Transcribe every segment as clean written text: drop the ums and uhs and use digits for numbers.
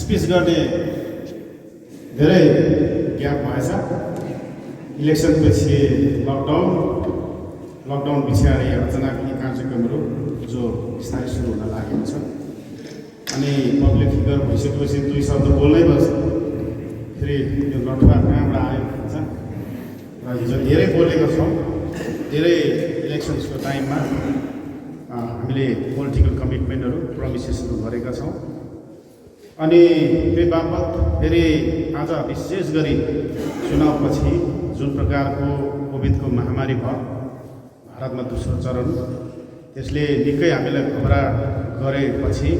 Speech गर्ने धेरै gap भएछ। इलेक्सनपछि लकडाउन पछाडि अचानक यी कार्यक्रमहरू जो बिस्तारै सुरु हुन लागेको छ अनि पब्लिक फिगर भइसकेपछि दुई शब्द बोल्नै पर्छ। फेरि यो लठुवा कहाँबाट आयो भन्छ र हिजो धेरै बोलेको छौँ। धेरै इलेक्सन्सको टाइममा हामीले पोलिटिकल कमिटमेन्टहरू प्रोमिसेसहरू गरेका छौँ अनि त्यही बापत फेरि आज विशेष गरी चुनावपछि जुन प्रकारको कोभिडको महामारी भयो भारतमा दोस्रो चरण, त्यसले निकै हामीलाई घबराहट गरेपछि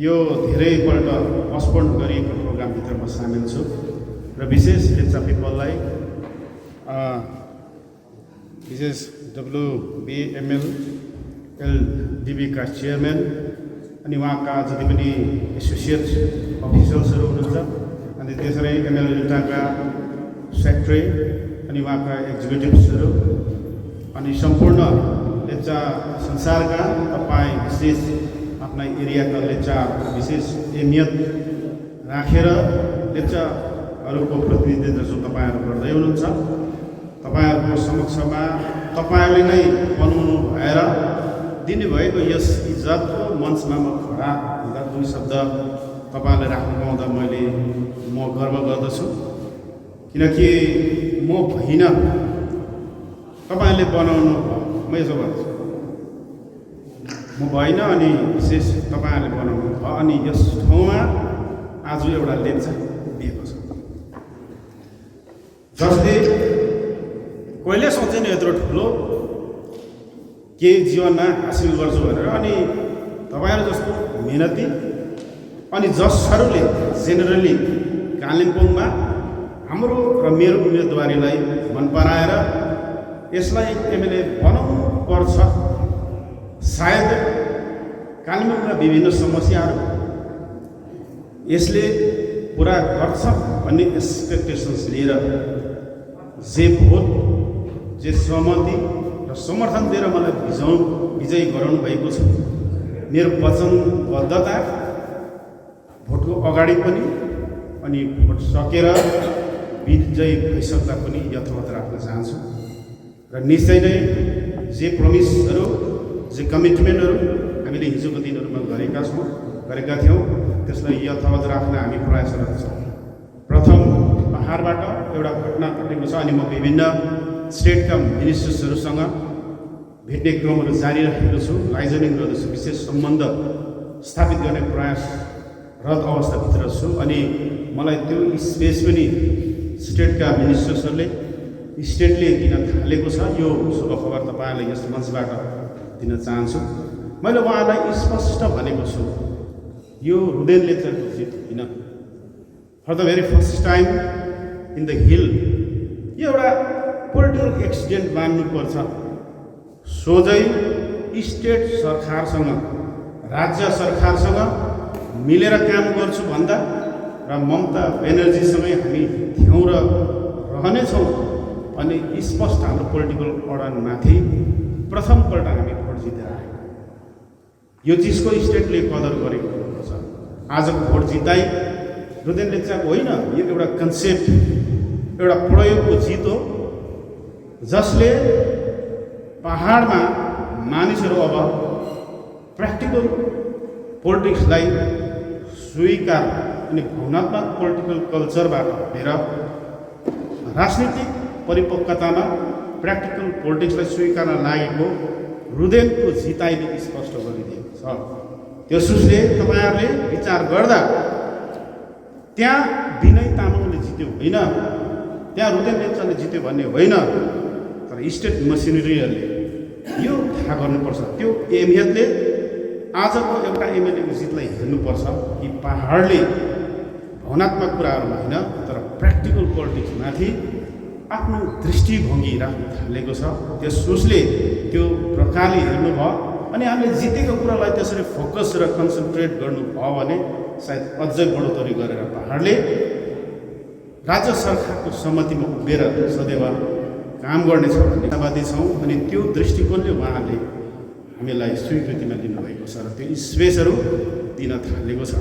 यो धेरैपल्ट पोस्टपोन गरिएको प्रोग्रामभित्र म सामेल छु र विशेष लेप्चा पिपललाई विशेष WBML LDB का चेयरम्यान अनि उहाँका जति पनि एसोसिएट अफिसियल्सहरू हुनुहुन्छ अनि त्यसरी ML डेल्टाका सेक्रेटरी अनि उहाँका एक्जिक्युटिभ्सहरू अनि सम्पूर्ण लेप्चा संसारका तपाईँ विशेष आफ्ना एरियाका लेप्चा विशेष अहमियत राखेर लेप्चाहरूको प्रतिनिधित्व जो तपाईँहरू गर्दै हुनुहुन्छ, तपाईँहरूको समक्षमा तपाईँहरूले नै बनाउनु भएर दिनुभएको यस इज्जतको मञ्चमा म खडा हुँदा दुई शब्द तपाईँहरूले राख्नु पाउँदा म गर्व गर्दछु। किनकि म भइन तपाईँहरूले बनाउनु भयो, म यसो भन्छु म भइन अनि विशेष तपाईँहरूले बनाउनु भयो अनि यस ठाउँमा आज एउटा लेप्चा उभिएको छ जसले कहिले सोचेन यत्रो ठुलो केही जीवनमा हासिल गर्छु भनेर। अनि तपाईँहरू जस्तो मेहनती अनि जसहरूले जेनरली कालिम्पोङमा हाम्रो र मेरो उम्मेदवारीलाई मन पराएर यसलाई MLA बनाउनु पर्छ, सायद कालिम्पोङका विभिन्न समस्याहरू यसले पुरा गर्छ भन्ने एक्सपेक्टेसन्स लिएर जे भोट जे सहमति र समर्थन दिएर मलाई विजयी गराउनु भएको छ। मेरो वचनबद्धता भोटको अगाडि पनि अनि भोट सकेर विजयी भइसक्दा पनि यथावत राख्न चाहन्छु र निश्चय नै जे प्रमिसहरू जे कमिटमेन्टहरू हामीले हिजोको दिनहरूमा गरेका थियौँ त्यसलाई यथावत राख्न हामी प्रयासरत छौँ। प्रथम पहाडबाट एउटा घटना घटेको छ अनि म विभिन्न स्टेटका मिनिस्टर्सहरूसँग भेट्ने क्रमहरू जारी राखेको छु, लाइजनिङ गर्दछु, विशेष सम्बन्ध स्थापित गर्ने प्रयासरत अवस्थाभित्र छु अनि मलाई त्यो स्पेस पनि स्टेटका मिनिस्टर्सहरूले स्टेटले दिन थालेको छ। यो शुभ खबर तपाईँहरूलाई यस मञ्चबाट दिन चाहन्छु। मैले उहाँलाई स्पष्ट भनेको छु, यो रुदेन लेप्चाको जित होइन। For the very first time in the hill यो एउटा पोलिटिकल एक्सिडेन्ट मान्नुपर्छ। सोझै स्टेट सरकारसँग राज्य सरकारसँग मिलेर काम गर्छु भन्दा र ममता ब्यानर्जीसँगै हामी थियौँ र रहनेछौँ अनि स्पष्ट हाम्रो पोलिटिकल अडानमाथि प्रथमपल्ट हामी भोट जितेर आएको यो चिजको स्टेटले कदर गरेको हुनुपर्छ। आजको भोट जिताइ रुदेन लेप्चाको होइन, यो एउटा कन्सेप्ट एउटा प्रयोगको जित हो जसले पहाडमा मानिसहरू अब प्र्याक्टिकल पोलिटिक्सलाई स्वीकार अनि भावनात्मक पोलिटिकल कल्चरबाट हटेर राजनीतिक परिपक्वतामा प्र्याक्टिकल पोलिटिक्सलाई स्वीकार्न लागेको रुदेनको जिताइले स्पष्ट गरिदिएको छ। त्यसोस्ले तपाईँहरूले विचार गर्दा त्यहाँ विनय तामाङले जित्यो होइन, त्यहाँ रुदेन लेप्चाले जित्यो भन्ने होइन, तर स्टेट मसिनरीहरूले यो थाहा गर्नुपर्छ। त्यो अहमियतले आजको एउटा MLAको जितलाई हेर्नुपर्छ कि पहाडले भावनात्मक कुराहरूमा होइन तर प्र्याक्टिकल पोलिटिक्समाथि आफ्नो दृष्टिभङ्गी राख्न थालेको छ। त्यस सोचले त्यो प्रकारले हेर्नुभयो अनि हामीले जितेको कुरालाई त्यसरी फोकस र कन्सन्ट्रेट गर्नुभयो भने सायद अझै बढोत्तरी गरेर पहाडले राज्य सरकारको सम्मतिमा उभिएर सदैव काम गर्नेछ भन्ने आशावादी छौँ अनि त्यो दृष्टिकोणले उहाँले हामीलाई स्वीकृतिमा लिनुभएको छ र त्यो स्पेसहरू दिन थालेको छ।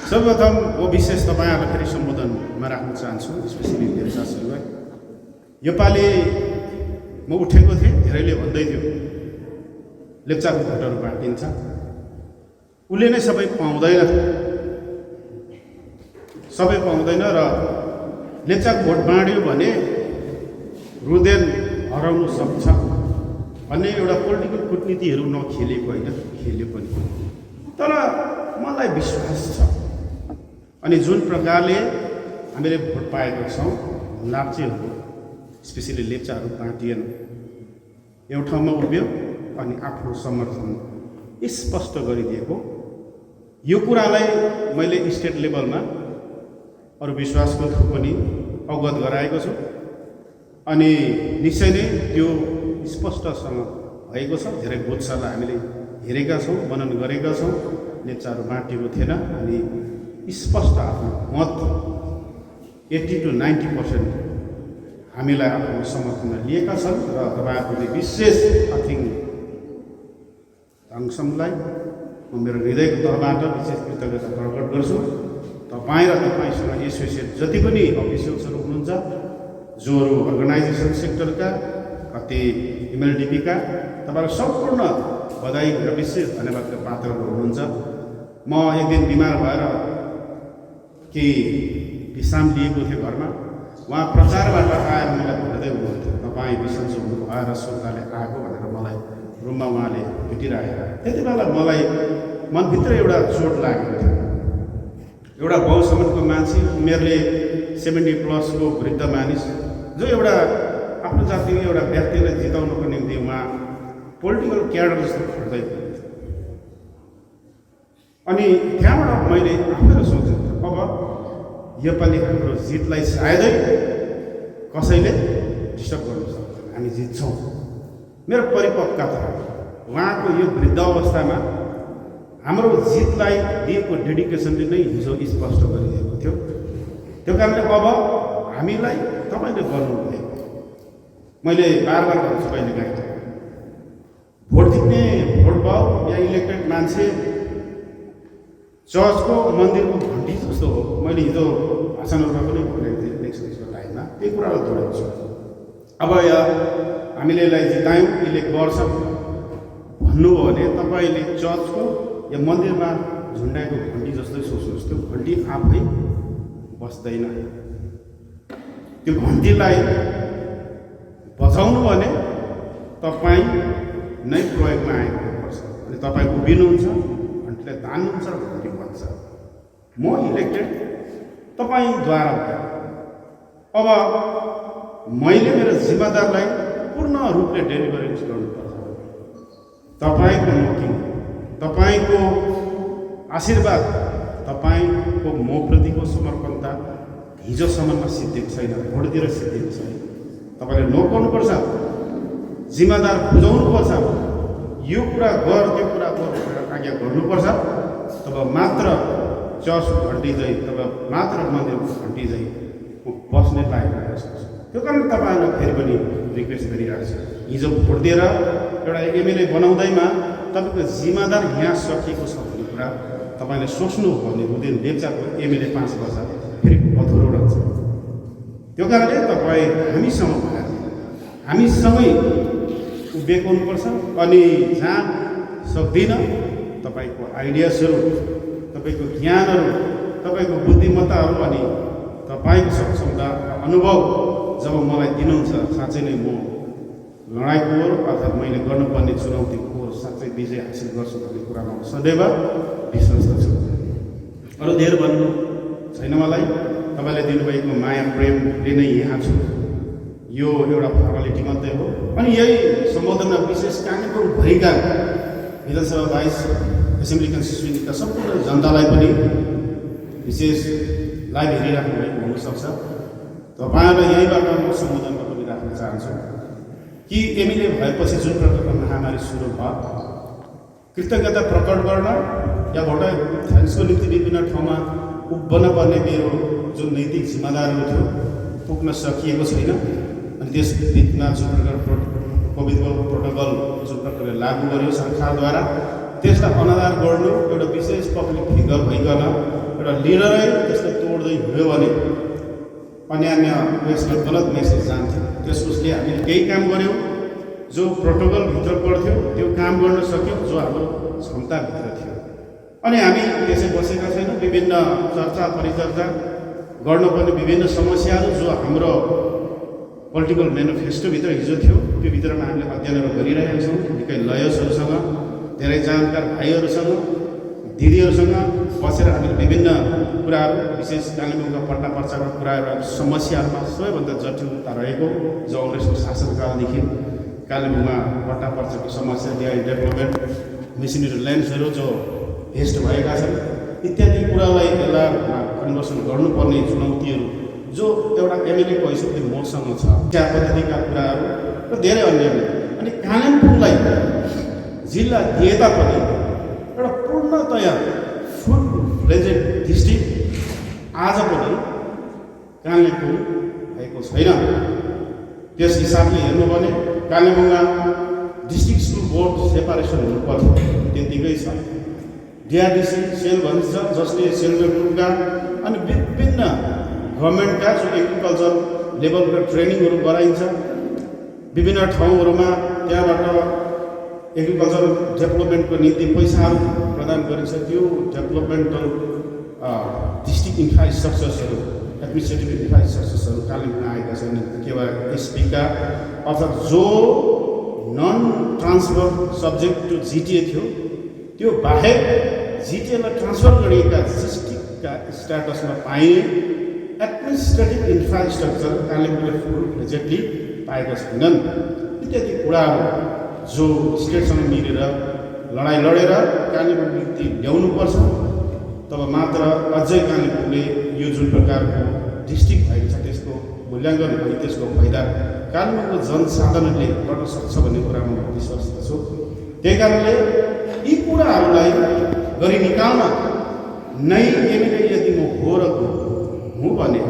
सर्वप्रथम म विशेष तपाईँहरूलाई फेरि सम्बोधनमा राख्न चाहन्छु, स्पेसली लेप्चाहरूलाई। योपालि म उठेको थिएँ, धेरैले भन्दै थियो लेप्चाको भोटहरू बाँडिन्छ, उसले नै सबै पाउँदैन र लेप्चाको भोट बाँड्यो भने रुदेन हराउन सक्छ भन्ने एउटा पोलिटिकल कूटनीतिहरू नखेलेको होइन, खेल्यो पनि। तर मलाई विश्वास छ, अनि जुन प्रकारले हामीले भोट पाएका छौँ, लाप्चेहरू स्पेसली लेप्चाहरू बाँडिएन, एउटा ठाउँमा उभियो अनि आफ्नो समर्थन स्पष्ट गरिदिएको। यो कुरालाई मैले स्टेट लेभलमा अरू विश्वासको थ्रु पनि अवगत गराएको छु, अनि निश्चय नै त्यो स्पष्टसँग भएको छ। धेरै गोठशाला हामीले हेरेका छौँ, मनन गरेका छौँ, लेप्चाहरू बाँडिएको थिएन, अनि स्पष्ट आफ्नो मत 80 to 90% हामीलाई आफ्नो समर्थनमा लिएका छन्। र तपाईँहरूले विशेष आर्थिक ताङसमलाई म मेरो हृदयको तहबाट विशेष कृतज्ञता प्रकट गर्छु। तपाईँ र तपाईँसँग एसोसिएट जति पनि अफिसियल्सहरू हुनुहुन्छ, जोहरू अर्गनाइजेसन सेक्टरका, कति एमएलडिपीका, तपाईँहरू सम्पूर्ण बधाई र विशेष धन्यवादका पात्रहरू हुनुहुन्छ। म एक दिन बिमार भएर केही विश्राम लिएको थिएँ घरमा, उहाँ प्रचारबाट आएर मलाई भन्दै हुनुहुन्थ्यो, तपाईँ बिसन्चो हुनुभयो र श्रोताले आएको भनेर मलाई रुममा उहाँले भेटिरहेर। त्यति बेला मलाई मनभित्र एउटा चोट लागेको थियो। एउटा बाउसम्मको मान्छे, उमेरले 70+ को वृद्ध मानिस, जो एउटा आफ्नो जातिको एउटा व्यक्तिलाई जिताउनको निम्ति उहाँ पोलिटिकल क्याडर जस्तो खट्दै हुनुहुन्थ्यो। अनि त्यहाँबाट मैले आफैलाई सोचेँ, अब योपालि हाम्रो जितलाई सायदै कसैले डिस्टर्ब गर्नु सक्दैन, हामी जित्छौँ। मेरो परिपक्वता उहाँको यो वृद्ध अवस्थामा हाम्रो जितलाई दिएको डेडिकेसनले नै हिजो स्पष्ट गरिदिएको थियो। त्यो कारणले अब हामीलाई तपाईँले गर्नुभएको, मैले बार भन्छु कहिले काहीँ, भोट जित्ने भोट पाऊ या इलेक्टेड मान्छे चर्चको मन्दिरको घन्टी जस्तो हो। मैले हिजो भाषणहरूमा पनि भनेको थिएँ इलेक्सनको टाइममा, त्यही कुरालाई दोहोऱ्याउँछु। अब यहाँ हामीले यसलाई जितायौँ, इलेक्ट गर्छ भन्नुभयो भने तपाईँले चर्चको या मन्दिरमा झुन्डाएको घन्टी जस्तै सोच्नुहोस्। त्यो घन्टी आफै बस्दैन, त्यो घन्टीलाई बजाउनु भने तपाईँ नै प्रयोगमा आइपुग्नुपर्छ, अनि तपाईँ उभिनुहुन्छ, घन्टीलाई तान्नुहुन्छ र घन्टी बज्छ। म इलेक्टेड तपाईँद्वारा भयो। अब मैले मेरो जिम्मेदारलाई पूर्ण रूपले डेलिभरेन्स गर्नुपर्छ। तपाईँको नोकिङ, तपाईँको आशीर्वाद, तपाईँको मप्रतिको समर्पणता हिजोसम्ममा सिद्धिएको छैन, भोटतिर सिद्धिएको छैन। तपाईँले नोकाउनुपर्छ, जिम्मेदार बुझाउनुपर्छ, यो कुरा गर त्यो कुरा गर आज्ञा गर्नुपर्छ। तब मात्र चर्चको घन्टी चाहिँ, तब मात्र मन्दिरको घन्टी चाहिँ बस्ने लायक हुन सक्छ। त्यो कारण तपाईँहरूलाई फेरि पनि रिक्वेस्ट गरिरहेको छु, हिजो भोट दिएर एउटा एमएलए बनाउँदैमा तपाईँको जिम्मेदार यहाँ सकिएको छ भन्ने कुरा तपाईँले सोच्नु हो भने हुँदैन। लेप्चाको एमएलए 5 वर्ष फेरि अधुरो रहन्छ। त्यो कारणले तपाईँ हामीसँगै उभिएको हुनुपर्छ। अनि जहाँ सक्दिनँ तपाईँको आइडियाजहरू, तपाईँको ज्ञानहरू, तपाईँको बुद्धिमत्ताहरू अनि तपाईँको सक्षमता अनुभव जब मलाई दिनुहुन्छ, साँच्चै नै म लडाइँको अर्थात् मैले गर्नुपर्ने चुनौतीको साँच्चै विजय हासिल गर्छु भन्ने कुरामा सदैव विश्वास छु। अरू धेरै भन्नु छैन मलाई। तपाईँले दिनुभएको माया प्रेमले नै यहाँ छु। यो एउटा फर्मालिटी मात्रै हो। अनि यही सम्बोधनमा विशेष कालिम्पोङभरिका विधानसभा 22 एसेम्ब्ली कन्स्टिट्युन्सीका सम्पूर्ण जनतालाई पनि विशेष लाइभ हेरिराख्नु भएको हुनसक्छ। तपाईँहरूलाई यहीबाट म सम्बोधनमा पनि राख्न चाहन्छु कि एमएलए भएपछि जुन प्रकारको महामारी सुरु भयो, कृतज्ञता प्रकट गर्न या भोटर थ्याङ्क्सको निम्ति विभिन्न ठाउँमा उभिन पर्ने मेरो जुन नैतिक जिम्मेदारीहरू थियो पुग्न सकिएको छैन। अनि त्यस बिचमा जुन प्रकार कोभिडको प्रोटोकल जुन प्रकारले लागू गर्यो सरकारद्वारा, त्यसलाई अनादर गर्नु एउटा विशेष पब्लिक फिगर भइकन र एउटा लिडरै त्यसलाई तोड्दै हिँड्यो भने अन्य उयसले गलत मेसेज जान्थ्यो। त्यस उसले हामीले केही काम गऱ्यौँ जो प्रोटोकलभित्र पर्थ्यो, त्यो काम गर्न सक्यौँ जो हाम्रो क्षमताभित्र थियो। अनि हामी त्यसै बसेका छैनौँ। विभिन्न चर्चा परिचर्चा गर्नुपर्ने विभिन्न समस्याहरू जो हाम्रो पोलिटिकल मेनिफेस्टोभित्र हिजो थियो, त्यो भित्रमा हामीले अध्ययनहरू गरिरहेका छौँ। निकै लयर्सहरूसँग, धेरै जानकार भाइहरूसँग, दिदीहरूसँग बसेर हामीले विभिन्न कुराहरू, विशेष कालिम्पोङका पट्टा पर्चाका कुराहरू, समस्याहरूमा सबैभन्दा जटिलता रहेको जो अङ्ग्रेजको शासनकालदेखि कालिम्पोङमा पट्टा पर्चाको समस्या, डेभलपमेन्ट, मेसिनरी ल्यान्ड्सहरू जो भेस्ट भएका छन् इत्यादि कुरालाई यसलाई कन्भर्सन गर्नुपर्ने चुनौतीहरू जो एउटा एमएलएको हैसियतले मसँग छ, शिक्षा पद्धतिका कुराहरू र धेरै अन्य। अनि कालिम्पोङलाई जिल्ला दिए तापनि एउटा पूर्णतया फुल फ्लेजेड डिस्ट्रिक्ट आज पनि कालिम्पोङ भएको छैन। त्यस हिसाबले हेर्नु भने कालिम्पोङमा डिस्ट्रिक्ट स्कुल बोर्ड सेपारेसन हुनुपर्छ, त्यतिकै छ। डिआरडिसी सेल भनिन्छ जसले सेल्फ हेल्प ग्रुपका अनि विभिन्न गभर्मेन्टका जो एग्रिकल्चर लेभलका ट्रेनिङहरू गराइन्छ विभिन्न ठाउँहरूमा, त्यहाँबाट एग्रिकल्चर डेभलपमेन्टको निम्ति पैसाहरू प्रदान गरिन्छ। त्यो डेभलपमेन्टल डिस्ट्रिक्ट इन्फ्रास्ट्रक्चर्सहरू, एडमिनिस्ट्रेटिभ इन्फ्रास्ट्रक्चर्सहरू कालिम्पोङमा आएका छैनन्। केवल एसपीका अर्थात् जो नन ट्रान्सफर सब्जेक्ट टु जिटिए थियो त्यो बाहेक जिटिएलाई ट्रान्सफर गरिएका डिस्ट्रिक्टका स्ट्याटसमा पाइने एडमिनिस्ट्रेटिभ इन्फ्रास्ट्रक्चर कालिम्पोङले फुल फ्लेजेडली पाएका छैनन्। इत्यादि कुराहरू जो स्टेटसँग मिलेर लडाइँ लडेर कालिम्पोङ निम्ति ल्याउनुपर्छ, तब मात्र अझै कालिम्पोङले यो जुन प्रकारको डिस्ट्रिक्ट भएको छ त्यसको मूल्याङ्कन भई त्यसको फाइदा कालिम्पोङको जनसाधारणले गर्न सक्छ भन्ने कुरामा म विश्वास छु। त्यही कारणले यी कुराहरूलाई गरी निकाल्न नै एमएलए यदि म हो र हुँ भने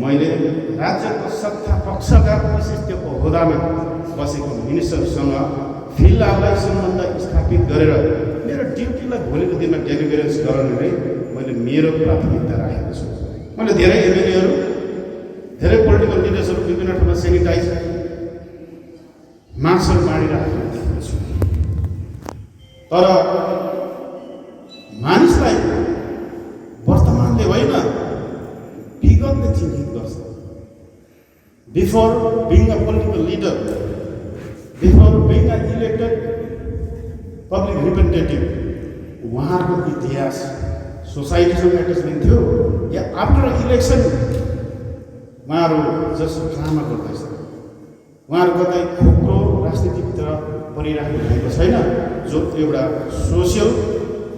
मैले राज्यको सत्ता पक्षका विशेष त्यो ओहदामा बसेको मिनिस्टरसँग फिलहाललाई सम्बन्ध स्थापित गरेर मेरो ड्युटीलाई भोलिको दिनमा डेलिभरेन्स गराउनु नै मैले मेरो प्राथमिकता राखेको छु। मैले धेरै एमएलएहरू, धेरै पोलिटिकल लिडर्सहरू विभिन्न ठाउँमा सेनिटाइज मार्क्सहरू बाँडिरहेको देखेको छु। तर मानिसलाई वर्तमानले होइन विगतले चिन्हित गर्छ। Before being a political leader, before being a elected public representative उहाँहरूको इतिहास सोसाइटीसँग एट्याचमेन्ट थियो या आफ्टर इलेक्सन उहाँहरू जसो ड्रामा गर्दैछ, उहाँहरू कतै खोक्रो राजनीतिभित्र परिराख्नु भएको छैन जो एउटा सोसियल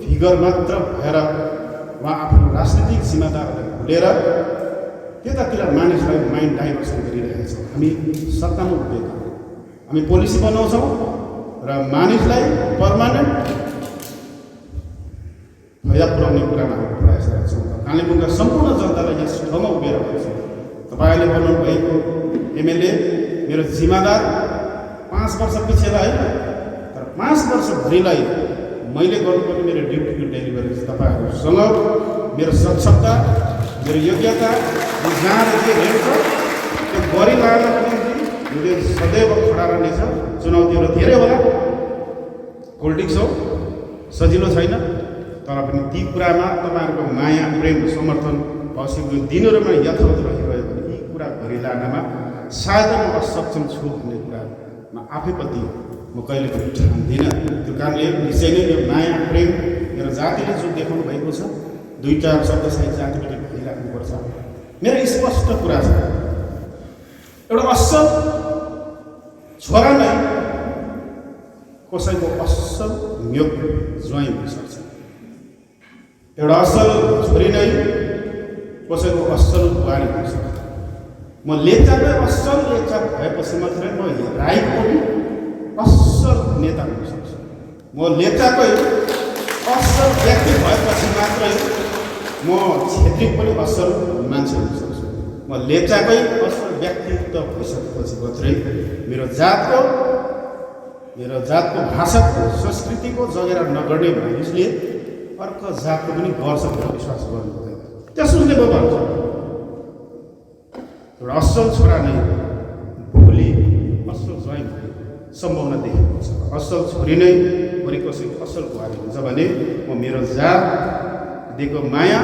फिगर मात्र भएर उहाँ आफ्नो राजनीतिक जिम्मेदारलाई भुलेर त्यतातिर मानिसलाई माइन्ड डाइभर्सन गरिरहेको छ। हामी सत्तामा उभिएका हौँ, हामी पोलिसी बनाउँछौँ र मानिसलाई पर्मानेन्ट फाइदा पुर्याउने कुरामा हामी प्रयास गर्छौँ। कालिम्पोङका सम्पूर्ण जनतालाई यस ठाउँमा उभिएर भन्छ तपाईँले बनाउनु भएको एमएलए मेरो जिम्मेदार 5 वर्ष पछिलाई होइन तर 5 वर्षभरिलाई मैले गर्नुपर्ने मेरो ड्युटीको डेलिभरी तपाईँहरूसँग मेरो सक्षमता, मेरो योग्यता, म जहाँ जे हेर्छ त्यो गरिलानको निम्ति मैले सदैव खडा रहनेछ। चुनौतीहरू धेरै होला, पोलिटिक्स हो, सजिलो छैन, तर पनि ती कुरामा तपाईँहरूको माया, प्रेम, समर्थन पछिल्लो दिनहरूमा यथावत रहिरह्यो भने यी कुरा गरिलानमा सायद म असक्षम छु भन्ने कुरामा आफैप्रति म कहिले पनि ठान्दिनँ। त्यो कारणले निश्चय नै यो माया, प्रेम मेरो जातिले जो देखाउनु भएको छ, दुईवटा शब्द साहित्य जातिले भइराख्नुपर्छ। मेरो स्पष्ट कुरा छ, एउटा असल छोरा नै कसैको असल म्योक ज्वाइँ हुन सक्छ, एउटा असल छोरी नै कसैको असल बुहारी हुन सक्छ। म लेप्चाकै असल लेप्चा भएपछि मात्रै म राईको पनि असल नेता हुन सक्छु। म लेप्चाकै असल व्यक्ति भएपछि मात्रै म क्षेत्रीको पनि असल मान्छे हुन सक्छु। म लेप्चाकै असल व्यक्तित्व भइसकेपछि मात्रै मेरो जातको भाषाको, संस्कृतिको जगेरा नगर्ने मानिसले अर्को जातको पनि गर्छ भनेर विश्वास गर्नु हुँदैन। त्यसोले बाबा एउटा असल छोरा नै भोलि असल ज्वाइँ सम्भावना देखेको छ। असल छोरी नै भोलि कसैको असल बुहारी हुन्छ भने म मेरो जात दिएको माया,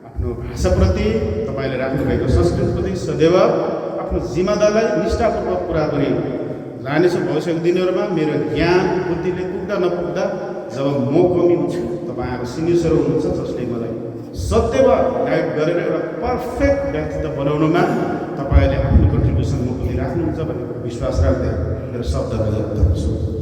आफ्नो भाषाप्रति, तपाईँले राख्नुभएको संस्कृतिप्रति सदैव आफ्नो जिम्मेदारलाई निष्ठापूर्वक पुरा गरी लानेछु। भविष्यको दिनहरूमा मेरो ज्ञान बुद्धिले पुग्दा नपुग्दा जब म कमी हुन्छु, तपाईँहरू सिनियर्सहरू हुनुहुन्छ जसले मलाई सत्यमा गाइड गरेर एउटा पर्फेक्ट व्यक्तित्व बनाउनुमा तपाईँले आफ्नो कन्ट्रिब्युसन म पनि राख्नुहुन्छ भन्ने विश्वास राख्दै मेरो शब्दलाई व्यक्त गर्छु।